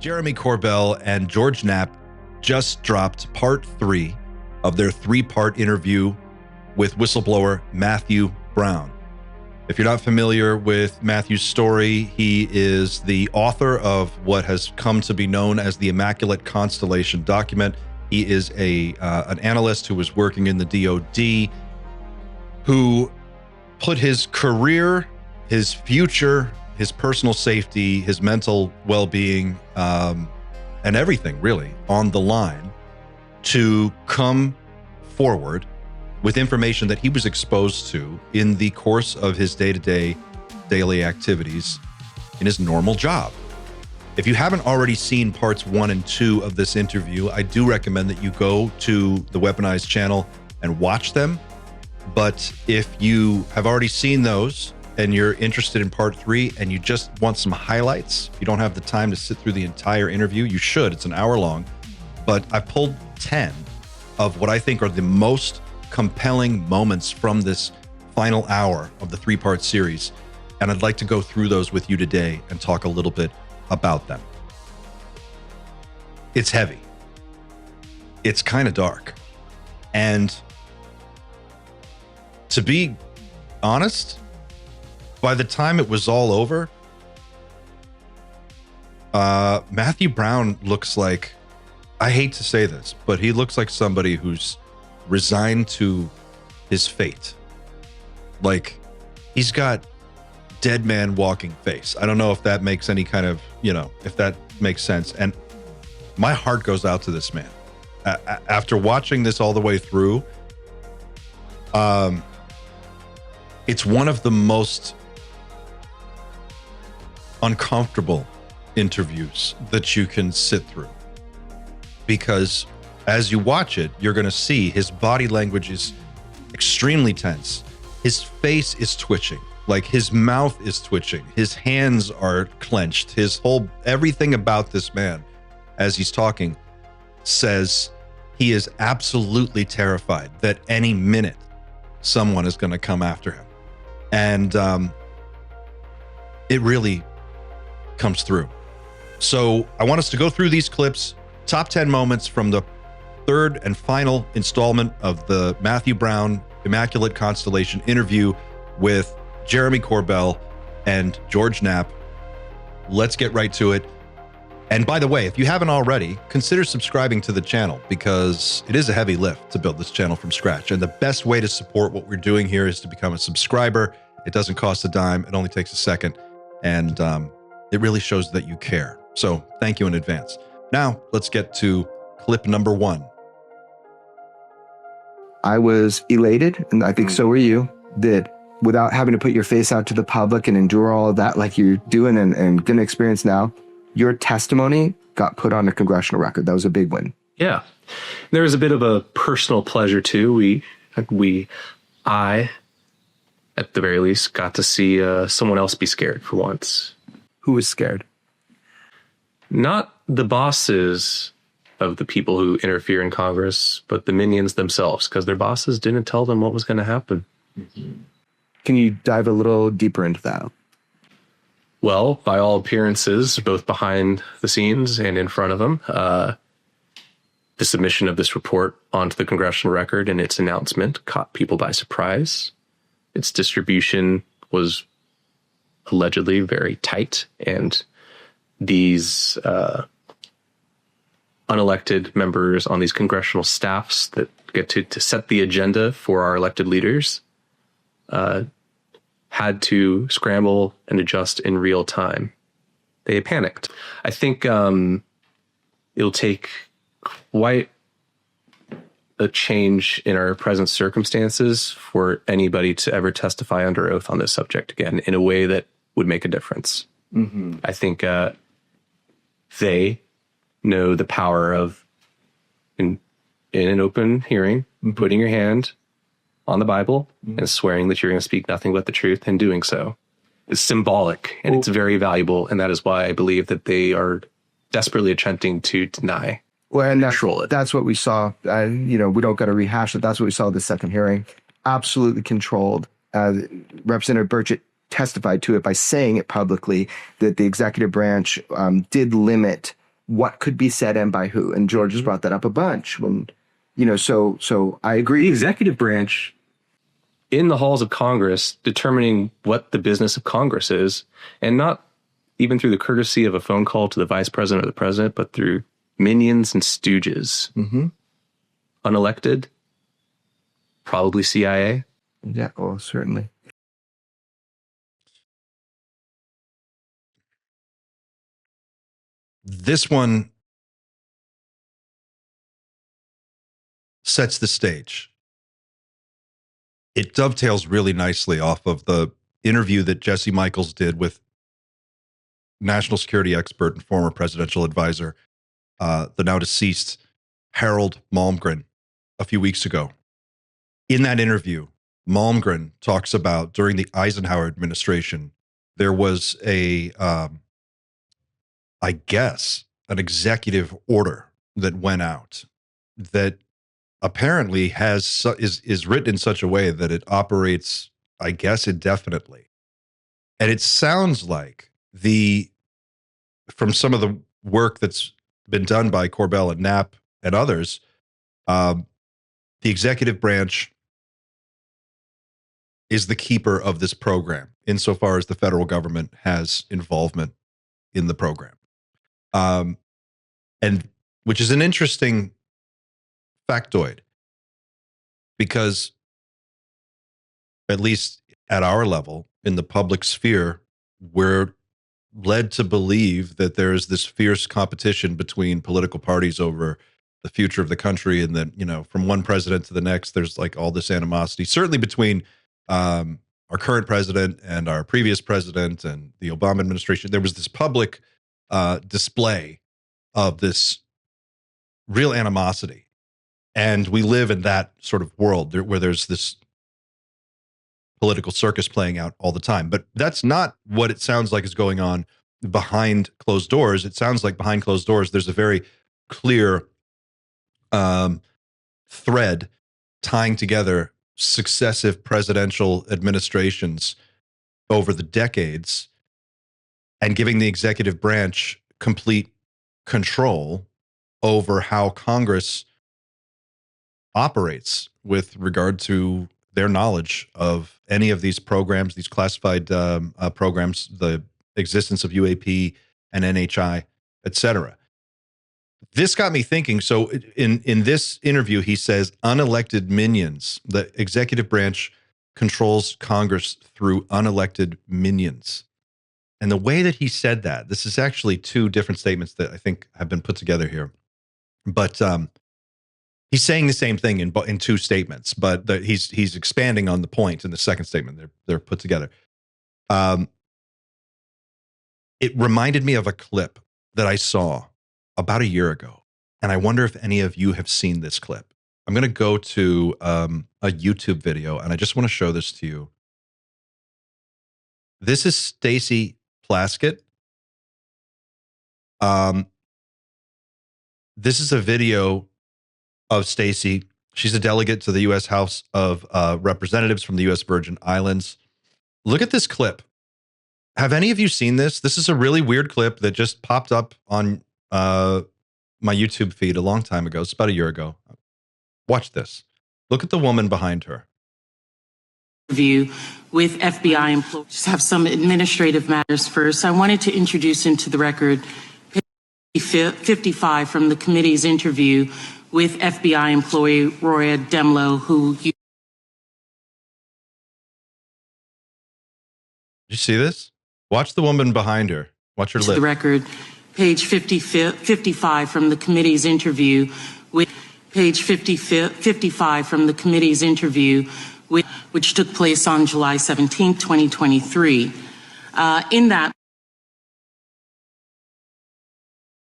Jeremy Corbell and George Knapp just dropped part 3 of their 3-part interview with whistleblower Matthew Brown. If you're not familiar with Matthew's story, he is the author of what has come to be known as the Immaculate Constellation document. He is an analyst who was working in the DoD, who put his career, his future, his personal safety, his mental well-being, and everything really on the line to come forward with information that he was exposed to in the course of his day-to-day daily activities in his normal job. If you haven't already seen parts 1 and 2 of this interview, I do recommend that you go to the Weaponized channel and watch them. But if you have already seen those and you're interested in part 3 and you just want some highlights, you don't have the time to sit through the entire interview, you should. It's an hour long. But I pulled 10 of what I think are the most compelling moments from this final hour of the 3-part series. And I'd like to go through those with you today and talk a little bit about them. It's heavy. It's kind of dark. And to be honest, by the time it was all over, Matthew Brown looks like, I hate to say this, but he looks like somebody who's resigned to his fate. Like, he's got dead man walking face. I don't know if that makes any kind of, if that makes sense. And my heart goes out to this man. After watching this all the way through, it's one of the most uncomfortable interviews that you can sit through, because as you watch it, you're going to see his body language is extremely tense. His face is twitching, like his mouth is twitching. His hands are clenched. Everything about this man, as he's talking, says he is absolutely terrified that any minute someone is going to come after him. And it really comes through. So I want us to go through these clips, top 10 moments from the 3rd and final installment of the Matthew Brown Immaculate Constellation interview with Jeremy Corbell and George Knapp. Let's get right to it. And by the way, if you haven't already, consider subscribing to the channel, because it is a heavy lift to build this channel from scratch. And the best way to support what we're doing here is to become a subscriber. It doesn't cost a dime. It only takes a second. And it really shows that you care. So thank you in advance. Now let's get to clip number 1. I was elated, and I think so were you, that without having to put your face out to the public and endure all of that like you're doing and going to experience now, your testimony got put on a congressional record. That was a big win. Yeah. There was a bit of a personal pleasure too. I, at the very least, got to see someone else be scared for once. Who was scared? Not the bosses of the people who interfere in Congress, but the minions themselves, because their bosses didn't tell them what was going to happen. Can you dive a little deeper into that? Well, by all appearances, both behind the scenes and in front of them, the submission of this report onto the congressional record and its announcement caught people by surprise. Its distribution was allegedly very tight, and these unelected members on these congressional staffs that get to set the agenda for our elected leaders had to scramble and adjust in real time. They panicked. I think it'll take quite a change in our present circumstances for anybody to ever testify under oath on this subject again in a way that would make a difference. Mm-hmm. I think they know the power of, in an open hearing, putting your hand on the Bible and swearing that you're going to speak nothing but the truth, and doing so is symbolic, and it's very valuable. And that is why I believe that they are desperately attempting to deny. Well, and that's what we saw. We don't got to rehash it. That's what we saw the second hearing. Absolutely controlled. Representative Burchett testified to it by saying it publicly that the executive branch did limit what could be said and by who. And George has brought that up a bunch when, so I agree. The executive branch in the halls of Congress determining what the business of Congress is, and not even through the courtesy of a phone call to the vice president or the president, but through minions and stooges. Unelected, probably CIA. Yeah, well, certainly. This one sets the stage. It dovetails really nicely off of the interview that Jesse Michaels did with national security expert and former presidential advisor, the now deceased Harold Malmgren, a few weeks ago. In that interview, Malmgren talks about during the Eisenhower administration, there was I guess, an executive order that went out that apparently is written in such a way that it operates, I guess, indefinitely. And it sounds like from some of the work that's been done by Corbell and Knapp and others, the executive branch is the keeper of this program insofar as the federal government has involvement in the program. And which is an interesting factoid, because at least at our level in the public sphere, we're led to believe that there's this fierce competition between political parties over the future of the country, and that, from one president to the next, there's like all this animosity, certainly between our current president and our previous president and the Obama administration. There was this public display of this real animosity. And we live in that sort of world where there's this political circus playing out all the time. But that's not what it sounds like is going on behind closed doors. It sounds like behind closed doors, there's a very clear thread tying together successive presidential administrations over the decades and giving the executive branch complete control over how Congress operates with regard to their knowledge of any of these programs, these classified programs, the existence of UAP and NHI, et cetera. This got me thinking. So in this interview, he says unelected minions, the executive branch controls Congress through unelected minions. And the way that he said that, this is actually two different statements that I think have been put together here. But he's saying the same thing in two statements, but he's expanding on the point in the second statement. They're put together. It reminded me of a clip that I saw about a year ago, and I wonder if any of you have seen this clip. I'm going to go to a YouTube video, and I just want to show this to you. This is Stacey Plaskett. This is a video of Stacey. She's a delegate to the U.S. House of Representatives from the U.S. Virgin Islands. Look at this clip. Have any of you seen this? This is a really weird clip that just popped up on my YouTube feed a long time ago. It's about a year ago. Watch this. Look at the woman behind her. View with FBI employees. Just have some administrative matters first. I wanted to introduce into the record page 55 from the committee's interview with FBI employee Roya Demlow, who Did you see this? Watch the woman behind her. Watch her lip. the record, page 55 from the committee's interview with page 55 from the committee's interview which took place on July 17, 2023. In that,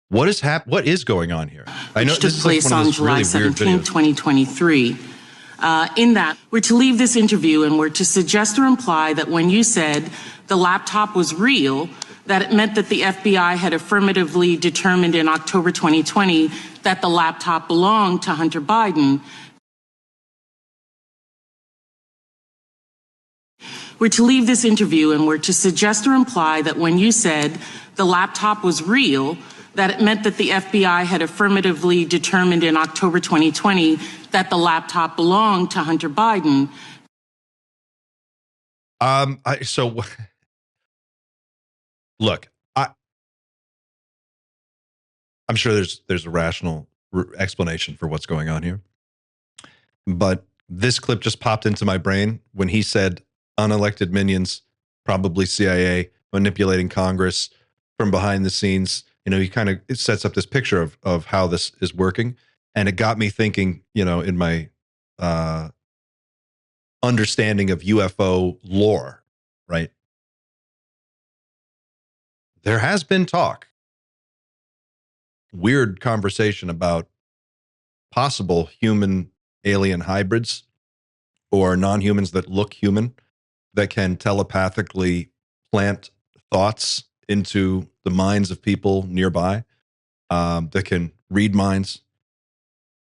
what is going on here? I know which took place on July 17, 2023. In that, we're to leave this interview and we're to suggest or imply that when you said the laptop was real, that it meant that the FBI had affirmatively determined in October 2020 that the laptop belonged to Hunter Biden. We're to leave this interview and we're to suggest or imply that when you said the laptop was real, that it meant that the FBI had affirmatively determined in October 2020 that the laptop belonged to Hunter Biden. Look, I'm sure there's a rational explanation for what's going on here, but this clip just popped into my brain when he said unelected minions, probably CIA, manipulating Congress from behind the scenes. You know, he kind of sets up this picture of how this is working, and it got me thinking. You know, in my understanding of UFO lore, right? There has been talk, weird conversation about possible human alien hybrids or non-humans that look human that can telepathically plant thoughts into the minds of people nearby, that can read minds,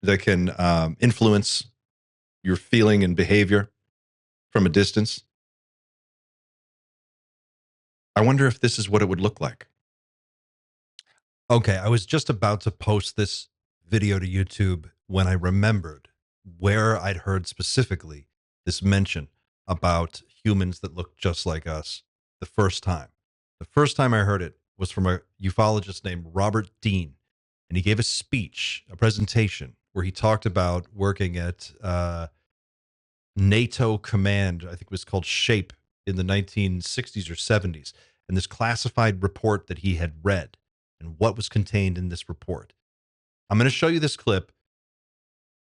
that can influence your feeling and behavior from a distance. I wonder if this is what it would look like. Okay, I was just about to post this video to YouTube when I remembered where I'd heard specifically this mention about humans that look just like us the first time. The first time I heard it was from a ufologist named Robert Dean, and he gave a speech, a presentation, where he talked about working at NATO command, I think it was called SHAPE, in the 1960s or 70s, and this classified report that he had read and what was contained in this report. I'm going to show you this clip.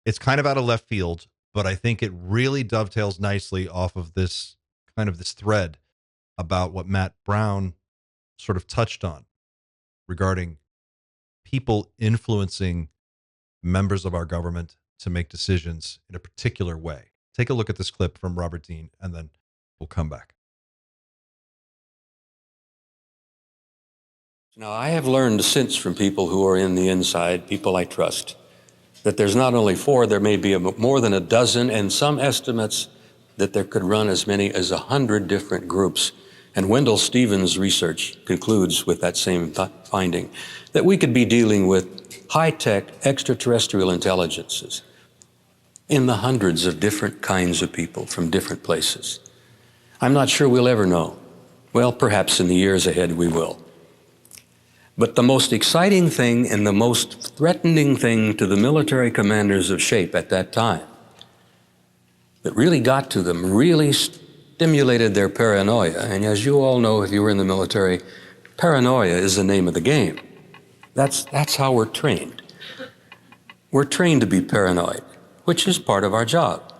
It's kind of out of left field, but I think it really dovetails nicely off of this kind of this thread about what Matt Brown sort of touched on regarding people influencing members of our government to make decisions in a particular way. Take a look at this clip from Robert Dean, and then we'll come back. Now, I have learned since from people who are in the inside, people I trust, that there's not only 4, there may be more than a dozen, and some estimates that there could run as many as 100 different groups. And Wendell Stevens' research concludes with that same finding, that we could be dealing with high-tech extraterrestrial intelligences in the hundreds of different kinds of people from different places. I'm not sure we'll ever know. Well, perhaps in the years ahead we will. But the most exciting thing and the most threatening thing to the military commanders of SHAPE at that time that really got to them, really stimulated their paranoia. And as you all know, if you were in the military, paranoia is the name of the game. That's how we're trained. We're trained to be paranoid, which is part of our job.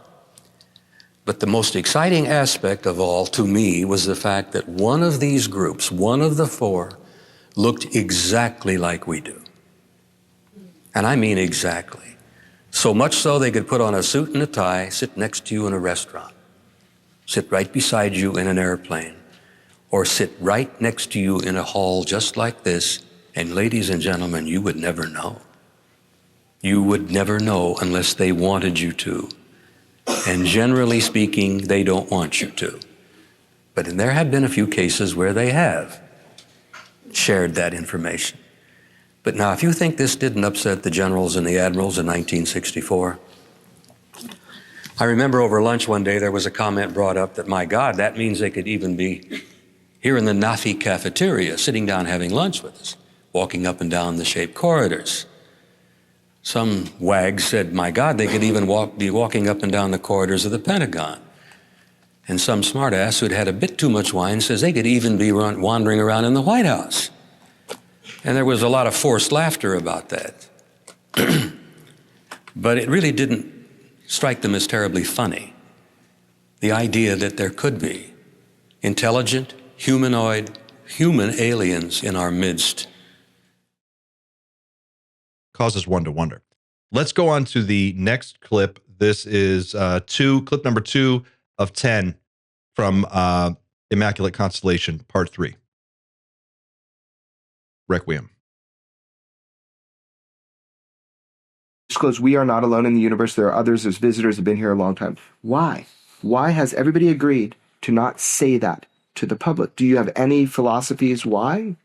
But the most exciting aspect of all to me was the fact that one of these groups, one of the 4, looked exactly like we do. And I mean exactly. So much so they could put on a suit and a tie, sit next to you in a restaurant, sit right beside you in an airplane, or sit right next to you in a hall just like this, and ladies and gentlemen, you would never know. You would never know unless they wanted you to. And generally speaking, they don't want you to. But there have been a few cases where they have shared that information. But now, if you think this didn't upset the generals and the admirals in 1964, I remember over lunch one day there was a comment brought up that, my God, that means they could even be here in the NAFI cafeteria, sitting down having lunch with us, walking up and down the SHAPE corridors. Some wag said, my God, they could even be walking up and down the corridors of the Pentagon. And some smartass who'd had a bit too much wine says they could even be wandering around in the White House. And there was a lot of forced laughter about that. But it really didn't strike them as terribly funny. The idea that there could be intelligent, humanoid, human aliens in our midst. Causes one to wonder. Let's go on to the next clip. This is clip number 2 of 10 from Immaculate Constellation, Part 3. Requiem. Disclose, we are not alone in the universe. There are others as visitors have been here a long time. Why? Why has everybody agreed to not say that to the public? Do you have any philosophies why?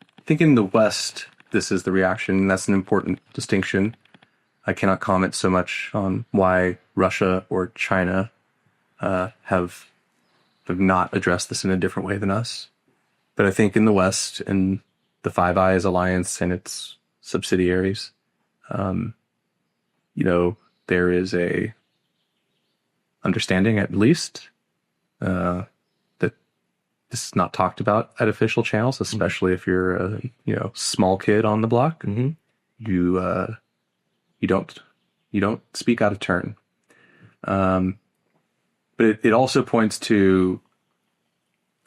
I think in the West, this is the reaction. And that's an important distinction. I cannot comment so much on why Russia or China have not addressed this in a different way than us. But I think in the West, in the Five Eyes Alliance and its subsidiaries, there is a understanding, at least, that this is not talked about at official channels, especially if you're a small kid on the block. Mm-hmm. You don't speak out of turn. But it also points to,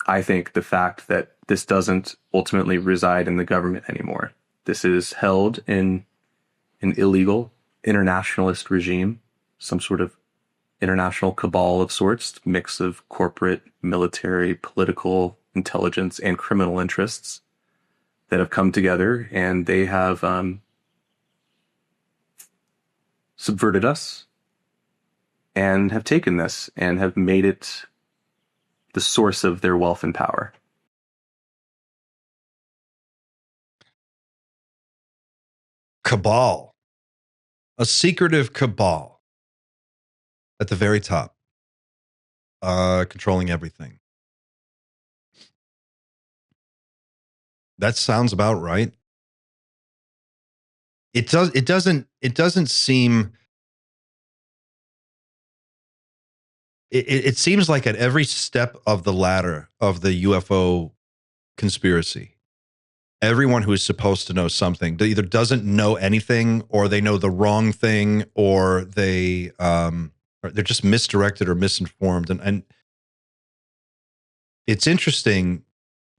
I think, the fact that this doesn't ultimately reside in the government anymore. This is held in an illegal internationalist regime, some sort of international cabal of sorts, mix of corporate, military, political, intelligence, and criminal interests that have come together, and they have subverted us and have taken this and have made it the source of their wealth and power. Cabal. A secretive cabal at the very top, controlling everything. That sounds about right. It doesn't seem. It seems like at every step of the ladder of the UFO conspiracy, everyone who is supposed to know something either doesn't know anything, or they know the wrong thing, or they're just misdirected or misinformed. And it's interesting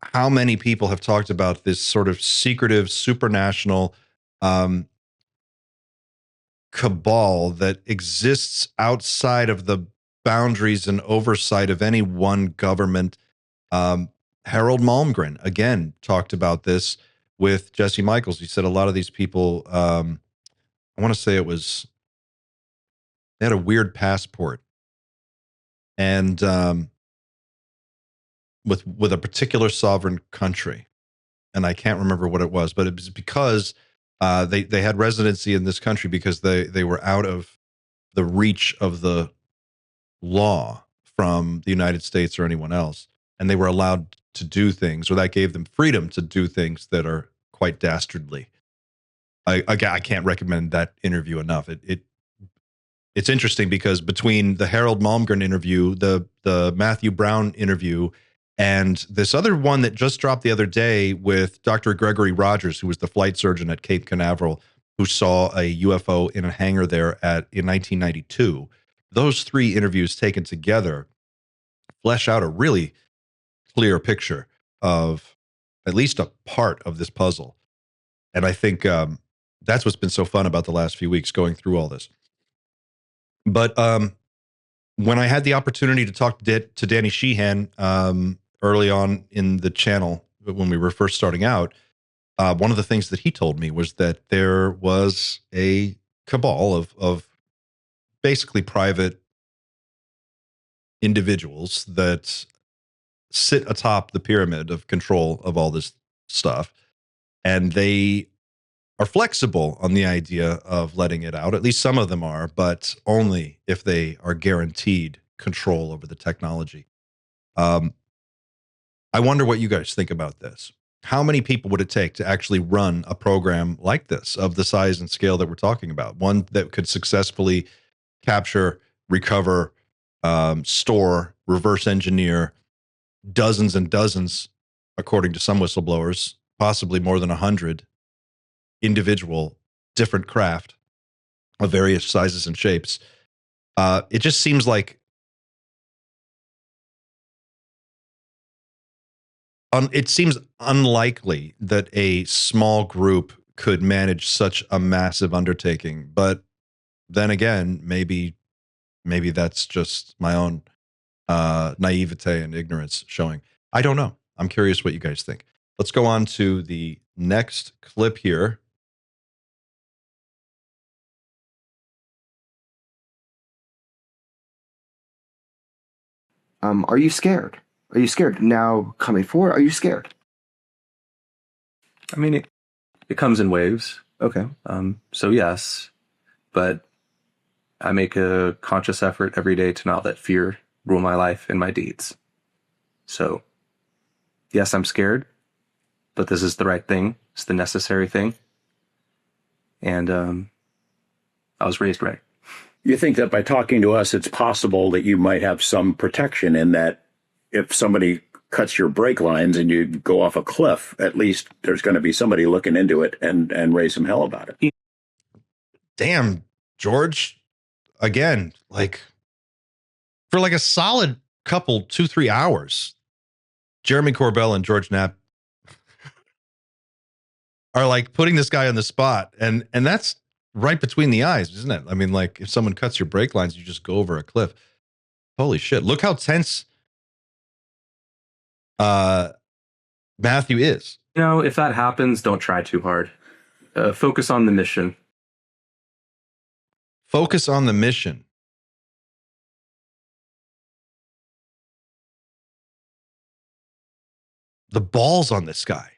how many people have talked about this sort of secretive, supranational cabal that exists outside of the boundaries and oversight of any one government. Harold Malmgren, again, talked about this with Jesse Michaels. He said a lot of these people, I want to say they had a weird passport, and with a particular sovereign country, and I can't remember what it was, but it was because they had residency in this country because they were out of the reach of the law from the United States or anyone else, and they were allowed to do things, or that gave them freedom to do things that are quite dastardly. I can't recommend that interview enough. It's interesting because between the Harold Malmgren interview, the Matthew Brown interview, and this other one that just dropped the other day with Dr. Gregory Rogers, who was the flight surgeon at Cape Canaveral, who saw a UFO in a hangar there in 1992. Those three interviews taken together flesh out a really clear picture of at least a part of this puzzle. And I think that's what's been so fun about the last few weeks, going through all this. But when I had the opportunity to talk to Danny Sheehan early on in the channel, when we were first starting out, one of the things that he told me was that there was a cabal of basically private individuals that sit atop the pyramid of control of all this stuff, and they are flexible on the idea of letting it out. At least some of them are, but only if they are guaranteed control over the technology. I wonder what you guys think about this. How many people would it take to actually run a program like this of the size and scale that we're talking about? One that could successfully capture, recover, store, reverse engineer dozens and dozens, according to some whistleblowers, possibly more than 100 individual different craft of various sizes and shapes. It just seems like it seems unlikely that a small group could manage such a massive undertaking. But then again, maybe that's just my own naivete and ignorance showing. I don't know. I'm curious what you guys think. Let's go on to the next clip here. Are you scared? Are you scared now coming forward? Are you scared? I mean, It comes in waves. Okay. So yes, but I make a conscious effort every day to not let fear rule my life and my deeds. So yes, I'm scared, but this is the right thing. It's the necessary thing. And I was raised right. You think that by talking to us, it's possible that you might have some protection in that if somebody cuts your brake lines and you go off a cliff, at least there's going to be somebody looking into it and raise some hell about it. Damn, George. Again, like for like a solid couple, 2-3 hours, Jeremy Corbell and George Knapp are like putting this guy on the spot. And that's right between the eyes, isn't it? I mean, like if someone cuts your brake lines, you just go over a cliff. Holy shit. Look how tense Matthew is. You know, if that happens, don't try too hard. Focus on the mission. Focus on the mission. The balls on this guy.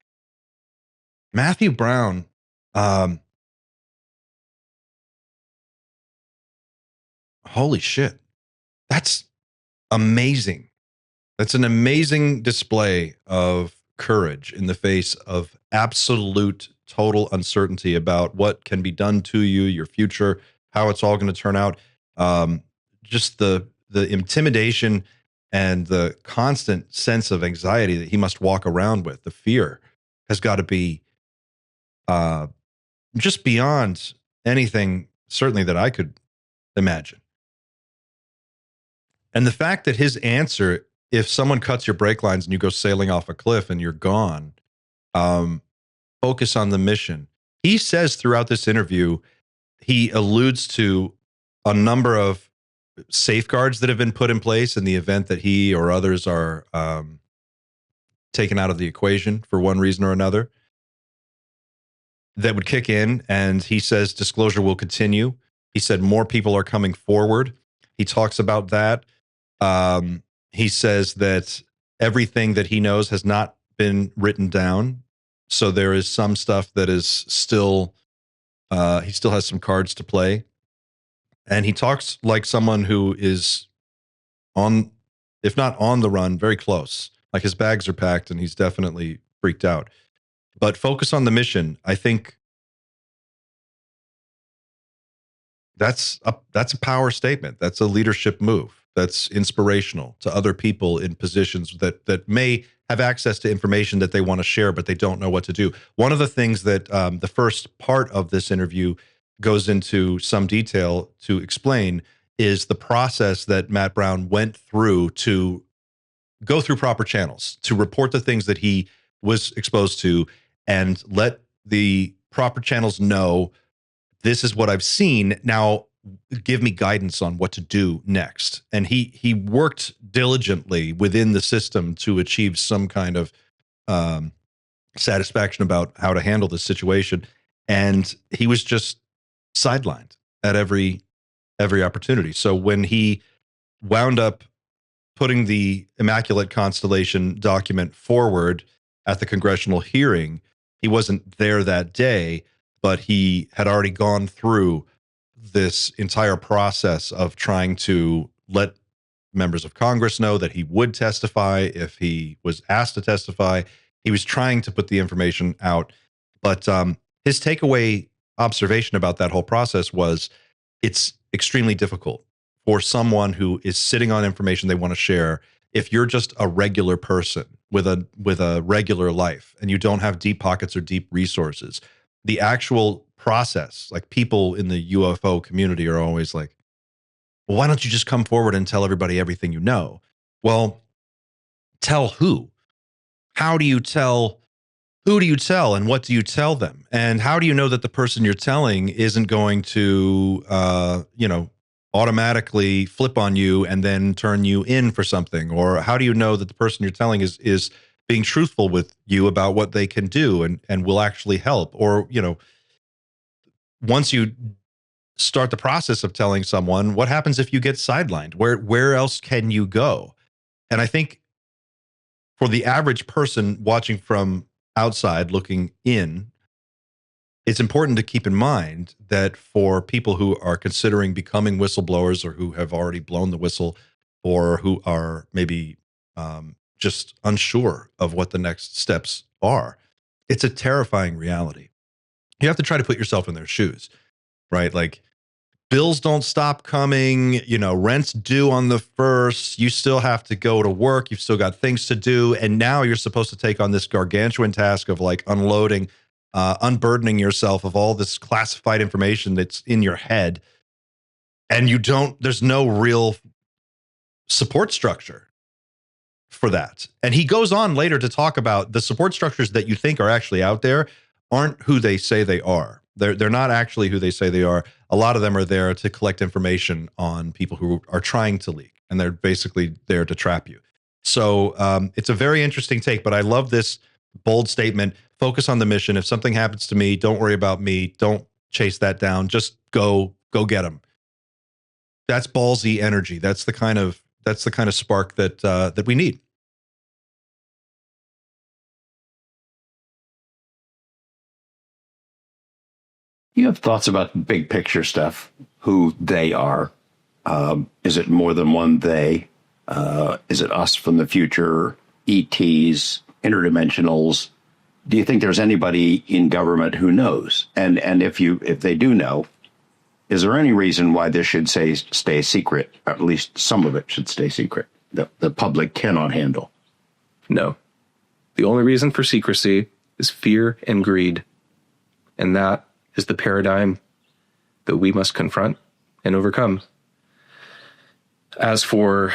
Matthew Brown, holy shit. That's amazing. That's an amazing display of courage in the face of absolute total uncertainty about what can be done to you, your future, how it's all going to turn out. Just the intimidation and the constant sense of anxiety that he must walk around with, the fear has got to be just beyond anything, certainly that I could imagine. And the fact that his answer, if someone cuts your brake lines and you go sailing off a cliff and you're gone, focus on the mission. He says throughout this interview, he alludes to a number of safeguards that have been put in place in the event that he or others are taken out of the equation for one reason or another that would kick in. And he says disclosure will continue. He said more people are coming forward. He talks about that. He says that everything that he knows has not been written down. So there is some stuff that is still, he still has some cards to play. And he talks like someone who is on, if not on the run, very close. Like his bags are packed and he's definitely freaked out. But focus on the mission. I think that's a power statement. That's a leadership move. That's inspirational to other people in positions that may have access to information that they want to share, but they don't know what to do. One of the things that the first part of this interview goes into some detail to explain is the process that Matt Brown went through to go through proper channels, to report the things that he was exposed to and let the proper channels know, this is what I've seen. Now, give me guidance on what to do next. And he worked diligently within the system to achieve some kind of satisfaction about how to handle this situation. And he was just sidelined at every opportunity. So when he wound up putting the Immaculate Constellation document forward at the congressional hearing, he wasn't there that day, but he had already gone through this entire process of trying to let members of Congress know that he would testify if he was asked to testify. He was trying to put the information out. But his takeaway observation about that whole process was it's extremely difficult for someone who is sitting on information they want to share. If you're just a regular person with a regular life and you don't have deep pockets or deep resources, the actual process, like people in the UFO community are always like, well, why don't you just come forward and tell everybody everything you know? Well, tell who? How do you tell? Who do you tell and what do you tell them? And how do you know that the person you're telling isn't going to, automatically flip on you and then turn you in for something? Or how do you know that the person you're telling is being truthful with you about what they can do and will actually help? Or, once you start the process of telling someone, what happens if you get sidelined? Where else can you go? And I think for the average person watching from outside looking in, it's important to keep in mind that for people who are considering becoming whistleblowers or who have already blown the whistle or who are maybe just unsure of what the next steps are, it's a terrifying reality. You have to try to put yourself in their shoes, right? Like, bills don't stop coming, rent's due on the 1st, you still have to go to work, you've still got things to do, and now you're supposed to take on this gargantuan task of like unloading, unburdening yourself of all this classified information that's in your head, and there's no real support structure for that. And he goes on later to talk about the support structures that you think are actually out there aren't who they say they are. They're not actually who they say they are. A lot of them are there to collect information on people who are trying to leak, and they're basically there to trap you. So it's a very interesting take, but I love this bold statement. Focus on the mission. If something happens to me, don't worry about me. Don't chase that down. Just go get them. That's ballsy energy. That's the kind of spark that we need. You have thoughts about big picture stuff, who they are. Is it more than one they? Is it us from the future, ETs, interdimensionals? Do you think there's anybody in government who knows? And if they do know, is there any reason why this should stay secret? Or at least some of it should stay secret. The public cannot handle. No. The only reason for secrecy is fear and greed. And that is the paradigm that we must confront and overcome. As for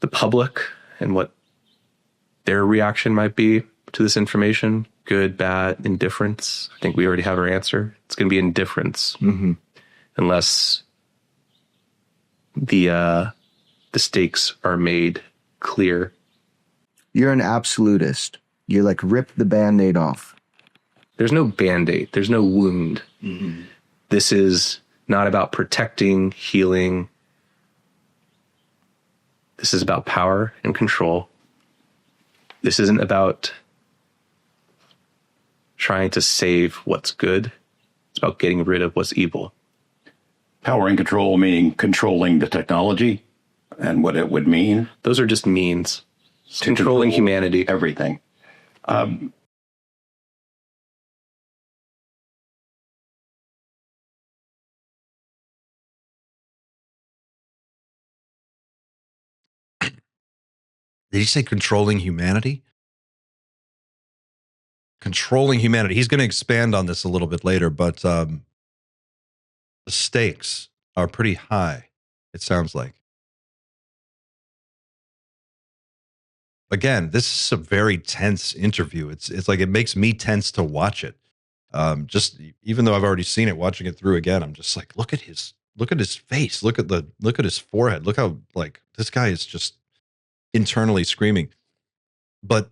the public and what their reaction might be to this information, good, bad, indifference, I think we already have our answer. It's going to be indifference, unless the stakes are made clear. You're an absolutist. You're like, rip the Band-Aid off. There's no Band-Aid. There's no wound. Mm-hmm. This is not about protecting, healing. This is about power and control. This isn't about trying to save what's good. It's about getting rid of what's evil. Power and control, meaning controlling the technology and what it would mean. Those are just means. Controlling humanity. Everything. Did he say controlling humanity? Controlling humanity. He's going to expand on this a little bit later, but the stakes are pretty high, it sounds like. Again, this is a very tense interview. It's like, it makes me tense to watch it. Just even though I've already seen it, watching it through again, I'm just like, look at his face, look at his forehead, look how, like, this guy is just internally screaming. But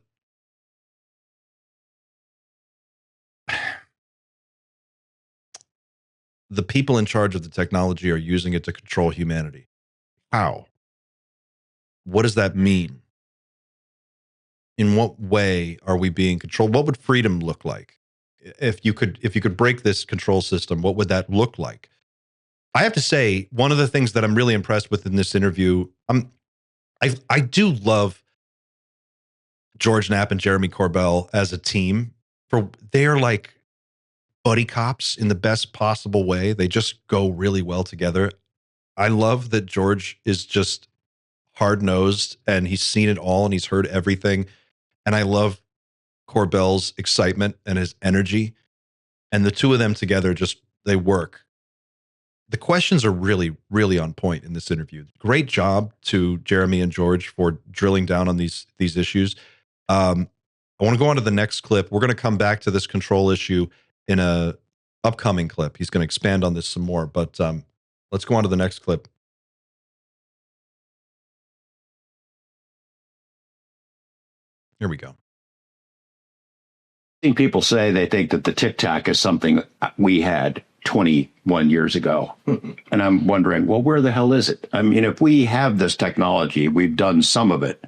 the people in charge of the technology are using it to control humanity. How? What does that mean? In what way are we being controlled? What would freedom look like? If you could break this control system, what would that look like? I have to say, one of the things that I'm really impressed with in this interview, I do love George Knapp and Jeremy Corbell as a team. They are like buddy cops in the best possible way. They just go really well together. I love that George is just hard-nosed and he's seen it all and he's heard everything. And I love Corbell's excitement and his energy. And the two of them together, they work. The questions are really, really on point in this interview. Great job to Jeremy and George for drilling down on these issues. I want to go on to the next clip. We're going to come back to this control issue in a upcoming clip. He's going to expand on this some more, but let's go on to the next clip. Here we go. I think people say they think that the Tic Tac is something we had 21 years ago. And I'm wondering, well, where the hell is it? I mean, if we have this technology, we've done some of it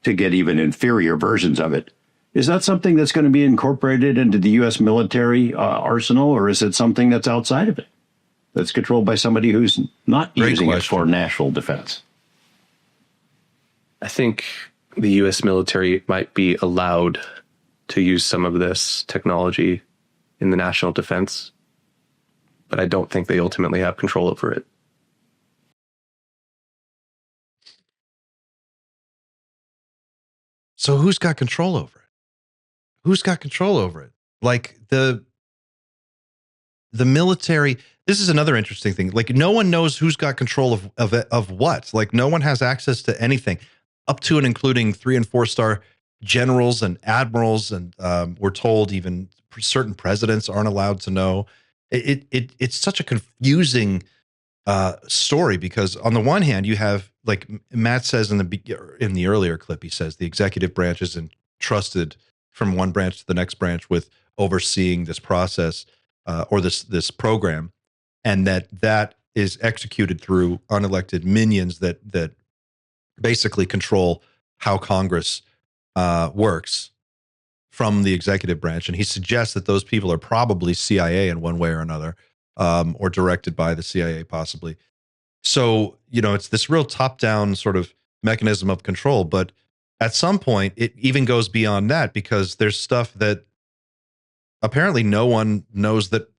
to get even inferior versions of it. Is that something that's going to be incorporated into the U.S. military arsenal, or is it something that's outside of it, that's controlled by somebody who's not using it for national defense? I think the U.S. military might be allowed to use some of this technology in the national defense, but I don't think they ultimately have control over it. So who's got control over it? Who's got control over it? Like the military. This is another interesting thing. Like no one knows who's got control of what. Like no one has access to anything, up to and including 3- and 4-star generals and admirals, and we're told even certain presidents aren't allowed to know. It's such a confusing story, because on the one hand you have, like Matt says in the earlier clip, he says the executive branch is entrusted from one branch to the next branch with overseeing this process or this program, and that is executed through unelected minions that basically control how Congress works from the executive branch. And he suggests that those people are probably CIA in one way or another, or directed by the CIA possibly. So, it's this real top-down sort of mechanism of control. But at some point, it even goes beyond that, because there's stuff that apparently no one knows that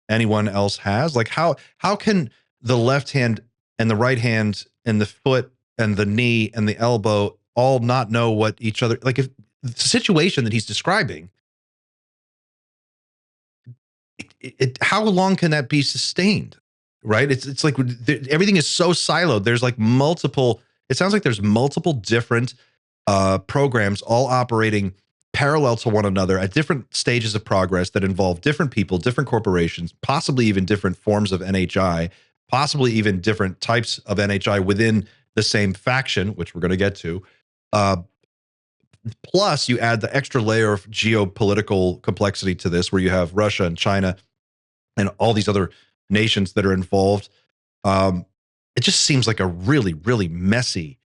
anyone else has. Like how can the left hand and the right hand and the foot and the knee and the elbow all not know what each other, like if the situation that he's describing, how long can that be sustained? Right? It's like everything is so siloed. There's like multiple, it sounds like there's multiple different programs all operating parallel to one another at different stages of progress that involve different people, different corporations, possibly even different forms of NHI, possibly even different types of NHI within the same faction, which we're going to get to. Plus, you add the extra layer of geopolitical complexity to this, where you have Russia and China and all these other nations that are involved. It just seems like a really, really messy,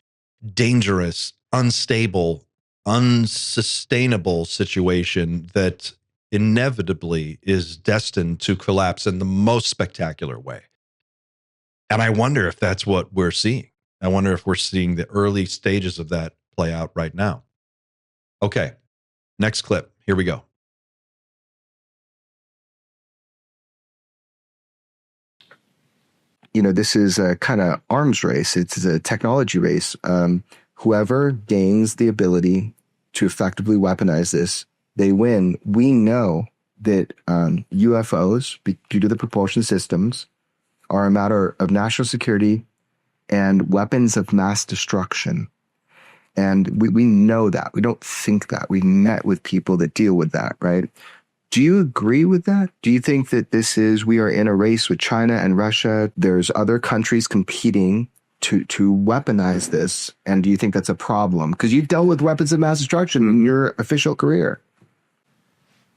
dangerous, unstable, unsustainable situation that inevitably is destined to collapse in the most spectacular way. And I wonder if that's what we're seeing. I wonder if we're seeing the early stages of that play out right now. Okay, next clip. Here we go. This is a kind of arms race. It's a technology race. Whoever gains the ability to effectively weaponize this, they win. We know that UFOs, due to the propulsion systems, are a matter of national security and weapons of mass destruction. And we know that. We don't think that. We met with people that deal with that, right? Do you agree with that? Do you think that we are in a race with China and Russia? There's other countries competing to weaponize this. And do you think that's a problem? Because you've dealt with weapons of mass destruction in your official career.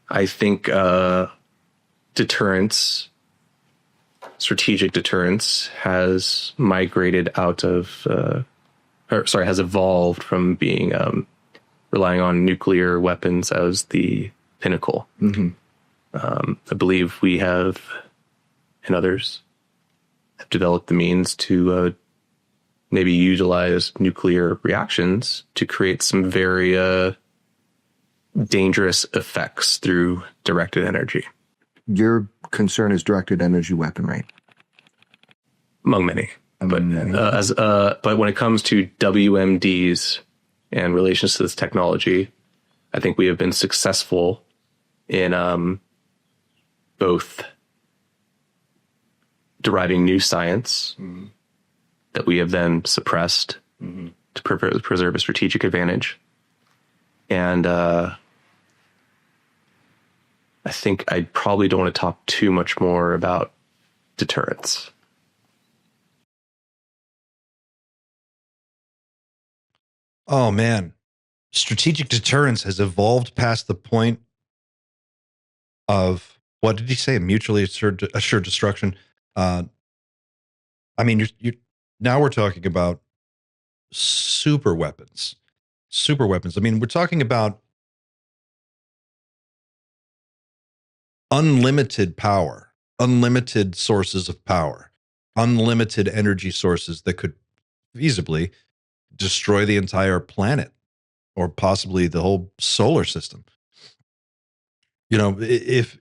I think strategic deterrence has migrated out of, has evolved from being relying on nuclear weapons as the pinnacle. Mm-hmm. I believe we have, and others have developed the means to maybe utilize nuclear reactions to create some very dangerous effects through directed energy. Your concern is directed energy weaponry, among many. But when it comes to WMDs and relations to this technology, I think we have been successful in both deriving new science that we have then suppressed to preserve a strategic advantage. And I think I probably don't want to talk too much more about deterrence. Oh, man. Strategic deterrence has evolved past the point of, what did he say? Mutually assured destruction. I mean, you're now we're talking about super weapons. I mean, we're talking about unlimited power, unlimited sources of power, unlimited energy sources that could feasibly destroy the entire planet or possibly the whole solar system. You know, if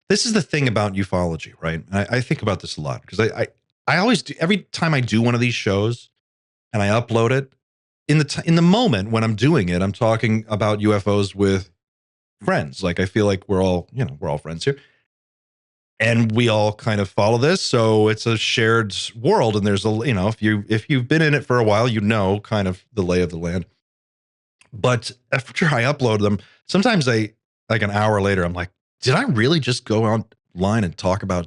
this is the thing about ufology, right? I think about this a lot because I always do, every time I do one of these shows and I upload it, in the moment when I'm doing it, I'm talking about UFOs with friends. Like I feel like we're all friends here. And we all kind of follow this, so it's a shared world. And there's if you've been in it for a while, you know kind of the lay of the land. But after I upload them, sometimes like an hour later, I'm like, did I really just go online and talk about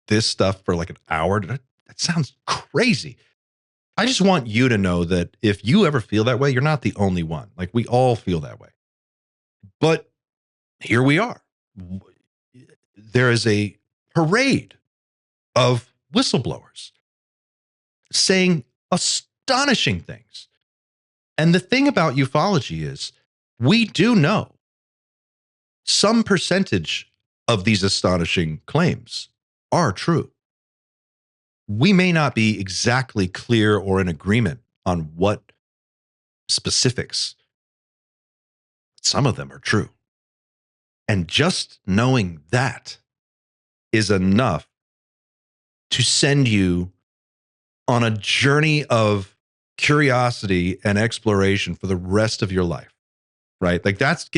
this stuff for like an hour? That sounds crazy. I just want you to know that if you ever feel that way, you're not the only one. Like we all feel that way. But here we are. There is a parade of whistleblowers saying astonishing things. And the thing about ufology is we do know some percentage of these astonishing claims are true. We may not be exactly clear or in agreement on what specifics. Some of them are true. And just knowing that is enough to send you on a journey of curiosity and exploration for the rest of your life, right? Like that's